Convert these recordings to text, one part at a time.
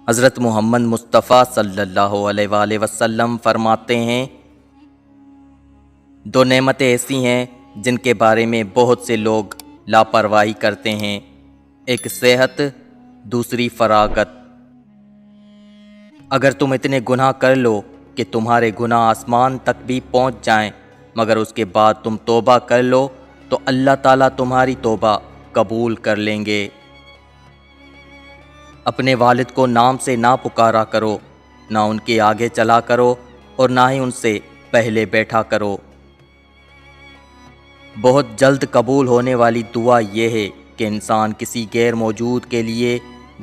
حضرت محمد مصطفیٰ صلی اللہ علیہ وآلہ وسلم فرماتے ہیں، دو نعمتیں ایسی ہیں جن کے بارے میں بہت سے لوگ لاپرواہی کرتے ہیں، ایک صحت، دوسری فراغت۔ اگر تم اتنے گناہ کر لو کہ تمہارے گناہ آسمان تک بھی پہنچ جائیں مگر اس کے بعد تم توبہ کر لو تو اللہ تعالیٰ تمہاری توبہ قبول کر لیں گے۔ اپنے والد کو نام سے نہ پکارا کرو، نہ ان کے آگے چلا کرو اور نہ ہی ان سے پہلے بیٹھا کرو۔ بہت جلد قبول ہونے والی دعا یہ ہے کہ انسان کسی غیر موجود کے لیے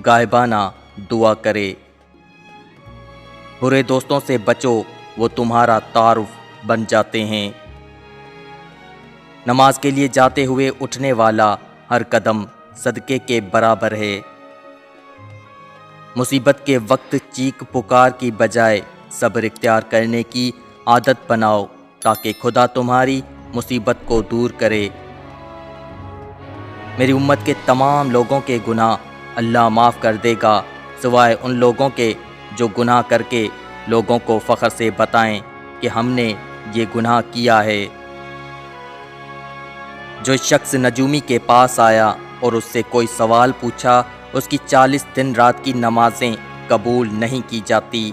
غائبانہ دعا کرے۔ برے دوستوں سے بچو، وہ تمہارا تعارف بن جاتے ہیں۔ نماز کے لیے جاتے ہوئے اٹھنے والا ہر قدم صدقے کے برابر ہے۔ مصیبت کے وقت چیخ پکار کی بجائے صبر اختیار کرنے کی عادت بناؤ تاکہ خدا تمہاری مصیبت کو دور کرے۔ میری امت کے تمام لوگوں کے گناہ اللہ معاف کر دے گا سوائے ان لوگوں کے جو گناہ کر کے لوگوں کو فخر سے بتائیں کہ ہم نے یہ گناہ کیا ہے۔ جو شخص نجومی کے پاس آیا اور اس سے کوئی سوال پوچھا، اس کی 40 دن رات کی نمازیں قبول نہیں کی جاتی۔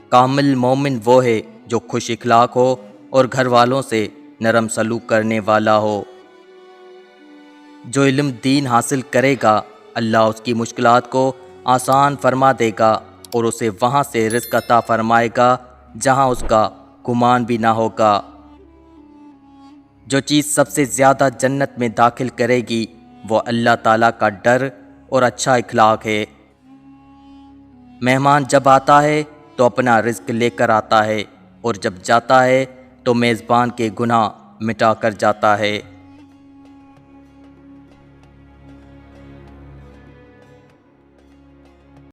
کامل مومن وہ ہے جو خوش اخلاق ہو اور گھر والوں سے نرم سلوک کرنے والا ہو۔ جو علم دین حاصل کرے گا، اللہ اس کی مشکلات کو آسان فرما دے گا اور اسے وہاں سے رزق عطا فرمائے گا جہاں اس کا گمان بھی نہ ہوگا۔ جو چیز سب سے زیادہ جنت میں داخل کرے گی وہ اللہ تعالیٰ کا ڈر اور اچھا اخلاق ہے۔ مہمان جب آتا ہے تو اپنا رزق لے کر آتا ہے اور جب جاتا ہے تو میزبان کے گناہ مٹا کر جاتا ہے۔